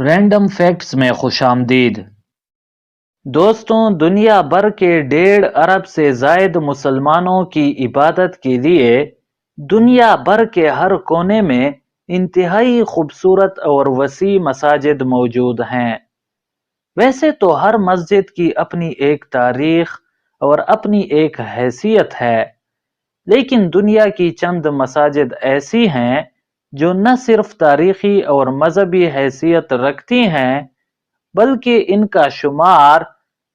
Random facts میں خوش آمدید دوستوں، دنیا بھر کے 1.5 ارب سے زائد مسلمانوں کی عبادت کے لیے دنیا بھر کے ہر کونے میں انتہائی خوبصورت اور وسیع مساجد موجود ہیں۔ ویسے تو ہر مسجد کی اپنی ایک تاریخ اور اپنی ایک حیثیت ہے، لیکن دنیا کی چند مساجد ایسی ہیں جو نہ صرف تاریخی اور مذہبی حیثیت رکھتی ہیں بلکہ ان کا شمار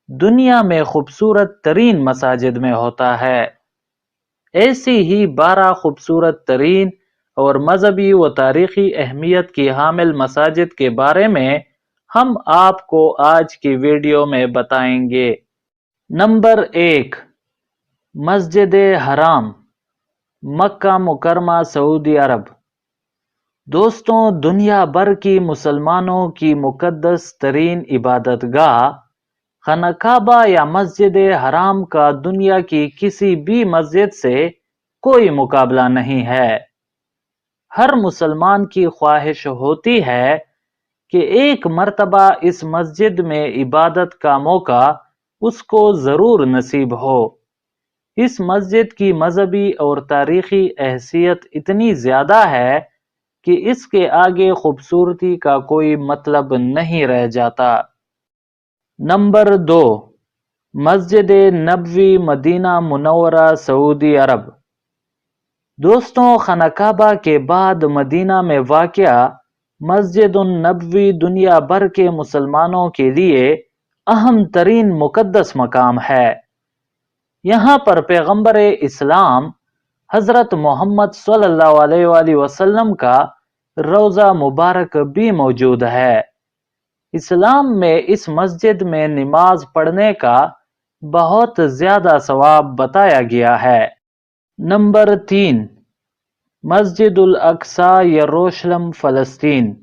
دنیا میں خوبصورت ترین مساجد میں ہوتا ہے۔ ایسی ہی 12 خوبصورت ترین اور مذہبی و تاریخی اہمیت کی حامل مساجد کے بارے میں ہم آپ کو آج کی ویڈیو میں بتائیں گے۔ نمبر 1، مسجد حرام، مکہ مکرمہ، سعودی عرب۔ دوستوں، دنیا بھر کی مسلمانوں کی مقدس ترین عبادت گاہ خانہ کعبہ یا مسجد حرام کا دنیا کی کسی بھی مسجد سے کوئی مقابلہ نہیں ہے۔ ہر مسلمان کی خواہش ہوتی ہے کہ ایک مرتبہ اس مسجد میں عبادت کا موقع اس کو ضرور نصیب ہو۔ اس مسجد کی مذہبی اور تاریخی حیثیت اتنی زیادہ ہے کہ اس کے آگے خوبصورتی کا کوئی مطلب نہیں رہ جاتا۔ نمبر 2، مسجد نبوی، مدینہ منورہ، سعودی عرب۔ دوستوں، خانہ کعبہ کے بعد مدینہ میں واقع مسجد النبوی دنیا بھر کے مسلمانوں کے لیے اہم ترین مقدس مقام ہے۔ یہاں پر پیغمبر اسلام حضرت محمد صلی اللہ علیہ وآلہ وسلم کا روضہ مبارک بھی موجود ہے۔ اسلام میں اس مسجد میں نماز پڑھنے کا بہت زیادہ ثواب بتایا گیا ہے۔ نمبر 3، مسجد الاقصیٰ، یروشلم، فلسطین۔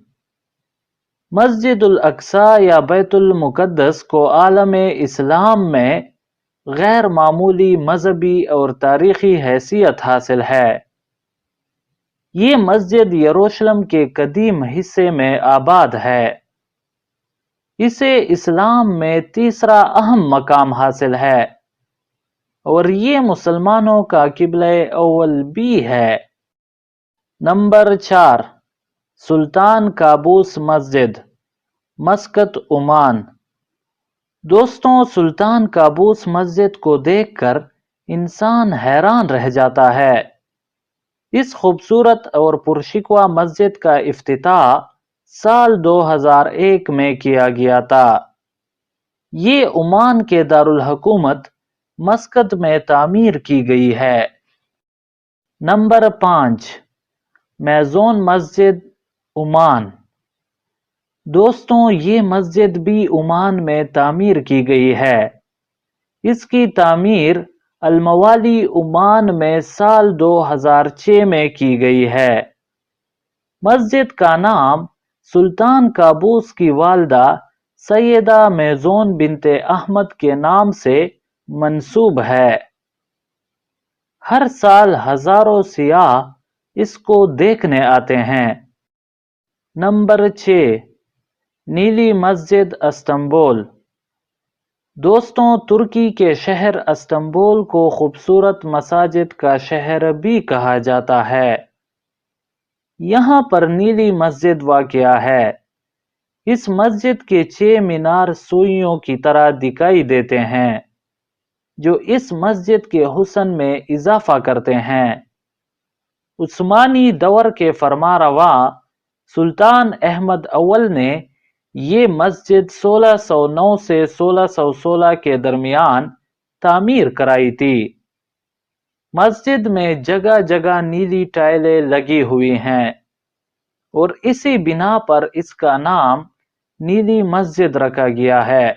مسجد الاقصیٰ یا بیت المقدس کو عالم اسلام میں غیر معمولی مذہبی اور تاریخی حیثیت حاصل ہے۔ یہ مسجد یروشلم کے قدیم حصے میں آباد ہے۔ اسے اسلام میں تیسرا اہم مقام حاصل ہے اور یہ مسلمانوں کا قبلہ اول بھی ہے۔ نمبر 4، سلطان قابوس مسجد، مسقط، عمان۔ دوستوں، سلطان قابوس مسجد کو دیکھ کر انسان حیران رہ جاتا ہے۔ اس خوبصورت اور پرشکوہ مسجد کا افتتاح سال 2001 میں کیا گیا تھا۔ یہ عمان کے دارالحکومت مسقط میں تعمیر کی گئی ہے۔ نمبر 5، میزون مسجد، عمان۔ دوستوں، یہ مسجد بھی عمان میں تعمیر کی گئی ہے۔ اس کی تعمیر الموالی، عمان میں سال 2006 میں کی گئی ہے۔ مسجد کا نام سلطان قابوس کی والدہ سیدہ میزون بنت احمد کے نام سے منسوب ہے۔ ہر سال ہزاروں سیاح اس کو دیکھنے آتے ہیں۔ نمبر 6، نیلی مسجد، استنبول۔ دوستوں، ترکی کے شہر استنبول کو خوبصورت مساجد کا شہر بھی کہا جاتا ہے۔ یہاں پر نیلی مسجد واقع ہے۔ اس مسجد کے 6 مینار سوئیوں کی طرح دکھائی دیتے ہیں جو اس مسجد کے حسن میں اضافہ کرتے ہیں۔ عثمانی دور کے فرمانروا سلطان احمد اول نے یہ مسجد 1609 سے 1616 کے درمیان تعمیر کرائی تھی۔ مسجد میں جگہ جگہ نیلی ٹائلیں لگی ہوئی ہیں اور اسی بنا پر اس کا نام نیلی مسجد رکھا گیا ہے۔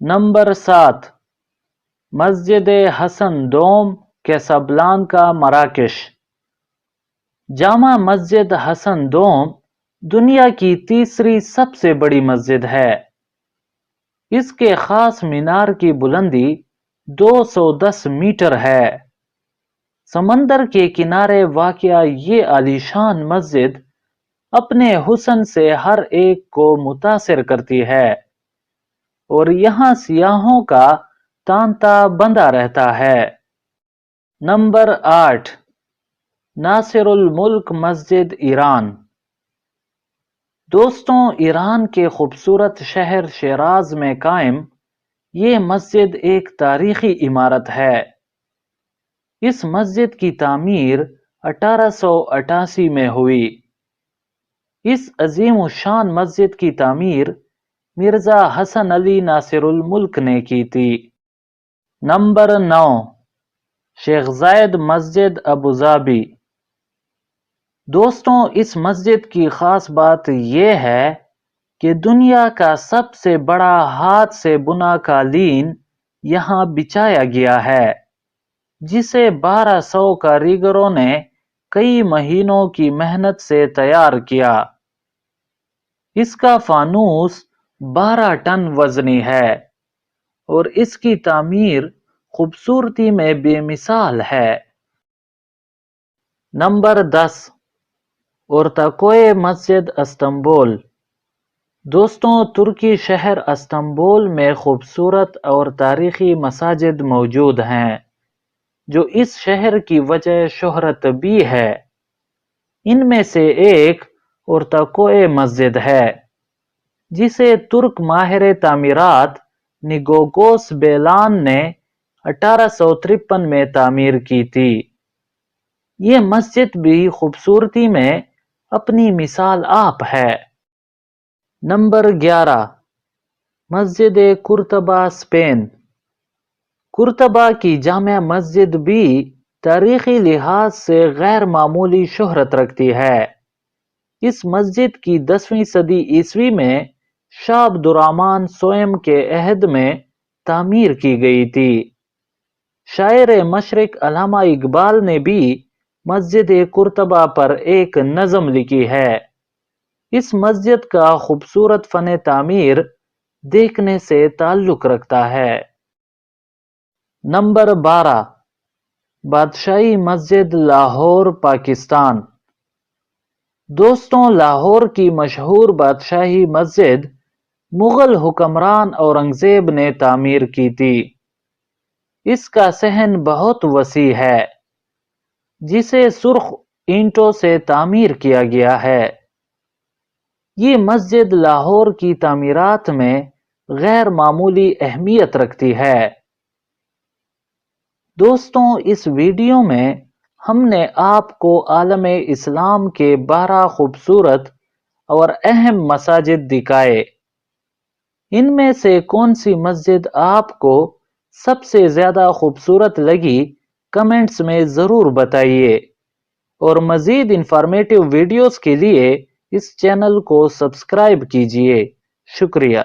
نمبر 7، مسجد حسن دوم، کیسابلانکا، مراکش۔ جامع مسجد حسن دوم دنیا کی تیسری سب سے بڑی مسجد ہے۔ اس کے خاص مینار کی بلندی 210 میٹر ہے۔ سمندر کے کنارے واقع یہ عالیشان مسجد اپنے حسن سے ہر ایک کو متاثر کرتی ہے، اور یہاں سیاحوں کا تانتا بندہ رہتا ہے۔ نمبر 8، ناصر الملک مسجد ایران۔ دوستوں، ایران کے خوبصورت شہر شیراز میں قائم یہ مسجد ایک تاریخی عمارت ہے۔ اس مسجد کی تعمیر 1888 میں ہوئی۔ اس عظیم الشان مسجد کی تعمیر مرزا حسن علی ناصر الملک نے کی تھی۔ نمبر 9، شیخ زاید مسجد ابوظہبی۔ دوستوں، اس مسجد کی خاص بات یہ ہے کہ دنیا کا سب سے بڑا ہاتھ سے بنا قالین یہاں بچھایا گیا ہے، جسے 1200 کاریگروں نے کئی مہینوں کی محنت سے تیار کیا۔ اس کا فانوس 12 ٹن وزنی ہے، اور اس کی تعمیر خوبصورتی میں بے مثال ہے۔ نمبر 10، اورتاکوئے مسجد استنبول۔ دوستوں، ترکی شہر استنبول میں خوبصورت اور تاریخی مساجد موجود ہیں، جو اس شہر کی وجہ شہرت بھی ہے۔ ان میں سے ایک اورتاکوئے مسجد ہے، جسے ترک ماہر تعمیرات نگوگوس بیلان نے 1853 میں تعمیر کی تھی۔ یہ مسجد بھی خوبصورتی میں اپنی مثال آپ ہے۔ نمبر 11، مسجد قرطبہ اسپین۔ قرطبہ کی جامع مسجد بھی تاریخی لحاظ سے غیر معمولی شہرت رکھتی ہے۔ اس مسجد کی 10ویں صدی عیسوی میں شاہ عبد الرحمن سوئم کے عہد میں تعمیر کی گئی تھی۔ شاعر مشرق علامہ اقبال نے بھی مسجد قرطبہ پر ایک نظم لکھی ہے۔ اس مسجد کا خوبصورت فن تعمیر دیکھنے سے تعلق رکھتا ہے۔ نمبر 12، بادشاہی مسجد لاہور پاکستان۔ دوستوں، لاہور کی مشہور بادشاہی مسجد مغل حکمران اورنگزیب نے تعمیر کی تھی۔ اس کا صحن بہت وسیع ہے، جسے سرخ اینٹوں سے تعمیر کیا گیا ہے۔ یہ مسجد لاہور کی تعمیرات میں غیر معمولی اہمیت رکھتی ہے۔ دوستوں، اس ویڈیو میں ہم نے آپ کو عالم اسلام کے 12 خوبصورت اور اہم مساجد دکھائے۔ ان میں سے کون سی مسجد آپ کو سب سے زیادہ خوبصورت لگی، کمنٹس میں ضرور بتائیے، اور مزید انفارمیٹیو ویڈیوز کے لیے اس چینل کو سبسکرائب کیجیے۔ شکریہ۔